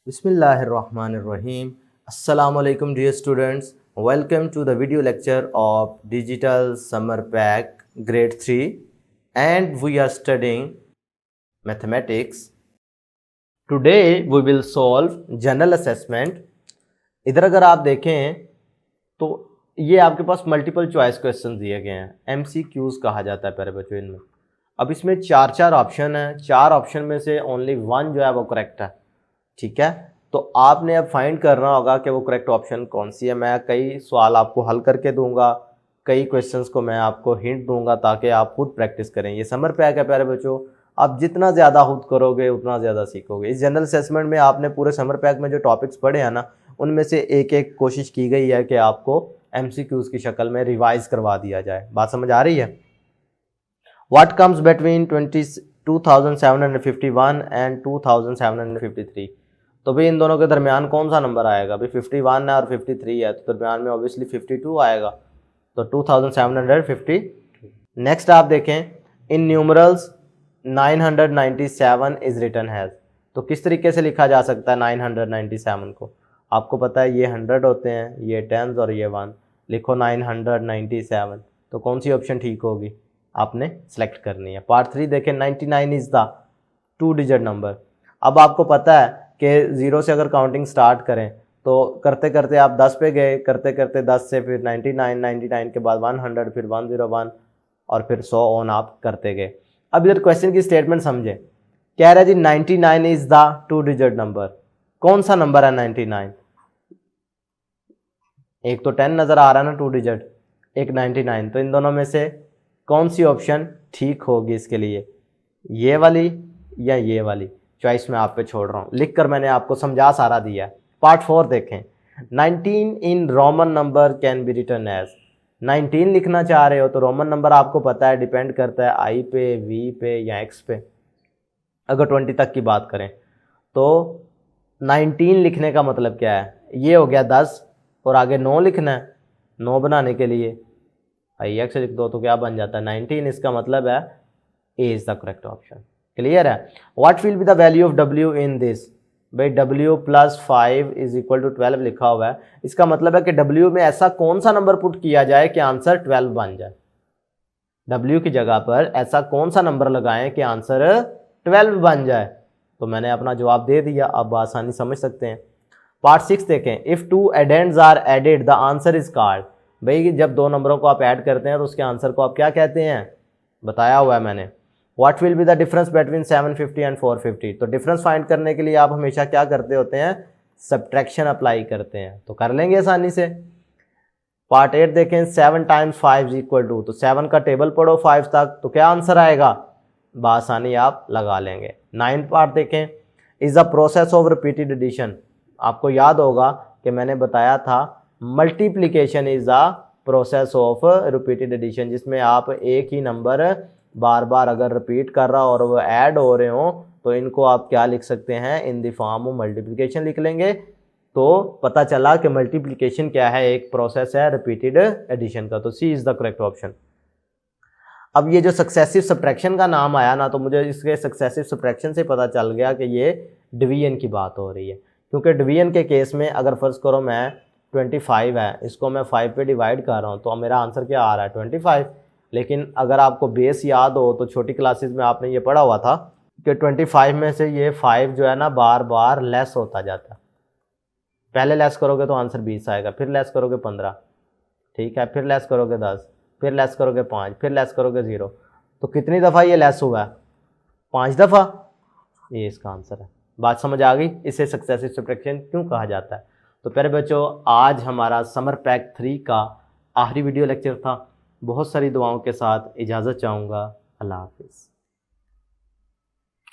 Bismillahirrahmanirrahim. Assalamualaikum dear students. Welcome to the video lecture of Digital Summer Pack Grade 3 and we are studying Mathematics. Today we will solve General Assessment. इधर अगर आप देखें तो ये आपके पास multiple choice question दिए गए हैं, MCQs कहा जाता है प्यारे बच्चों इनमें। अब इसमें चार ऑप्शन है, चार ऑप्शन में से ओनली वन जो है वो करेक्ट है, ठीक है। तो आपने अब फाइंड करना होगा कि वो करेक्ट ऑप्शन कौन सी है। मैं कई सवाल आपको हल करके दूंगा, कई क्वेश्चंस को मैं आपको हिंट दूंगा ताकि आप खुद प्रैक्टिस करें। ये समर पैक है प्यारे बच्चों, आप जितना ज़्यादा खुद करोगे उतना ज़्यादा सीखोगे। इस जनरल असेसमेंट में आपने पूरे समर पैक में जो टॉपिक्स पढ़े हैं ना, उनमें से एक एक कोशिश की गई है कि आपको MCQs की शक्ल में रिवाइज करवा दिया जाए। बात समझ आ रही है? What comes between 2751 and 2753? तो भाई इन दोनों के दरमियान कौन सा नंबर आएगा? भाई 51 है और 53 है, तो दरमियान में ऑब्वियसली 52 आएगा, तो 2750। नेक्स्ट आप देखें, इन न्यूमरल्स 997 इज रिटन हैज। तो किस तरीके से लिखा जा सकता है 997 को? आपको पता है ये 100 होते हैं, ये 10 और ये 1, लिखो 997। तो कौन सी ऑप्शन ठीक होगी आपने सेलेक्ट करनी है। पार्ट 3 देखें, 99 इज द 2 डिजिट नंबर। अब आपको पता है कि 0 से अगर काउंटिंग स्टार्ट करें तो करते करते आप 10 पे गए, करते करते 10 से फिर 99 के बाद 100, फिर 101 और फिर 100 ऑन आप करते गए। अब इधर क्वेश्चन की स्टेटमेंट समझे, कह रहा है जी 99 इज द 2 डिजिट नंबर। कौन सा नंबर है 99? एक तो 10 नजर आ रहा है ना 2 डिजिट, एक 99, तो इन दोनों में से कौन सी ऑप्शन ठीक होगी इसके लिए? ये वाली या ये वाली? चॉइस मैं आप पे छोड़ रहा हूँ, लिख कर मैंने आपको समझा सारा दिया है। पार्ट 4 देखें, 19 in Roman number can be written as. 19 लिखना चाह रहे हो तो रोमन नंबर आपको पता है डिपेंड करता है I पे, V पे या X पे। अगर 20 तक की बात करें तो 19 लिखने का मतलब क्या है? ये हो गया 10 और आगे 9 लिखना है। 9 बनाने के लिए IX लिख दो तो क्या बन जाता है 19। इसका मतलब है A is the correct option. Clear है? What will be the value of W in this? भाई W + 5 इज इक्वल टू 12 लिखा हुआ है, इसका मतलब है कि W में ऐसा कौन सा नंबर पुट किया जाए कि आंसर 12 बन जाए। W की जगह पर ऐसा कौन सा नंबर लगाएं कि आंसर 12 बन जाए। तो मैंने अपना जवाब दे दिया, अब आसानी समझ सकते हैं। पार्ट 6 देखें, if 2 addends are added the answer is called. भाई जब दो नंबरों को आप ऐड करते हैं तो उसके आंसर को आप क्या कहते हैं? बताया हुआ है मैंने। What will be the difference between 750 and 450? तो डिफरेंस फाइंड करने के लिए आप हमेशा क्या करते होते हैं? सब्ट्रैक्शन अप्लाई करते हैं, तो कर लेंगे आसानी से। पार्ट 8 देखें, 7 टाइम्स 5 इज इक्वल टू, तो 7 का टेबल पढ़ो 5 तक तो क्या आंसर आएगा? बआसानी आप लगा लेंगे। 9 पार्ट देखें, is the process of repeated addition. आपको याद होगा कि मैंने बताया था multiplication is the process of repeated addition, जिसमें आप एक ही नंबर बार बार अगर रिपीट कर रहा और वो ऐड हो रहे हो तो इनको आप क्या लिख सकते हैं? In the form of multiplication लिख लेंगे। तो पता चला कि मल्टीप्लिकेशन क्या है? एक प्रोसेस है रिपीटेड एडिशन का, तो C is the correct option. अब ये जो सक्सेसिव सब्ट्रैक्शन का नाम आया ना, तो मुझे इसके सक्सेसिव सब्ट्रैक्शन से पता चल गया कि ये डिवीजन की बात हो रही है, क्योंकि डिवीजन के केस में अगर फर्ज करो मैं 25 है, इसको मैं 5 पे डिवाइड कर रहा हूँ तो मेरा आंसर क्या आ रहा है? 25। लेकिन अगर आपको बेस याद हो तो छोटी क्लासेस में आपने ये पढ़ा हुआ था कि 25 में से ये 5 जो है ना बार बार लेस होता जाता है। पहले लेस करोगे तो आंसर 20 आएगा, फिर लेस करोगे 15, ठीक है, फिर लेस करोगे 10, फिर लेस करोगे 5, फिर लेस करोगे 0। तो कितनी दफ़ा ये लेस हुआ है? 5 दफ़ा। ये इसका आंसर है। बात समझ आ गई? इसे सक्सेसिव सब्ट्रैक्शन क्यों कहा जाता है। तो प्यारे बच्चों, आज हमारा समर पैक 3 का आखिरी वीडियो लेक्चर था। बहुत सारी दुआओं के साथ इजाज़त चाहूँगा। अल्लाह हाफिज़।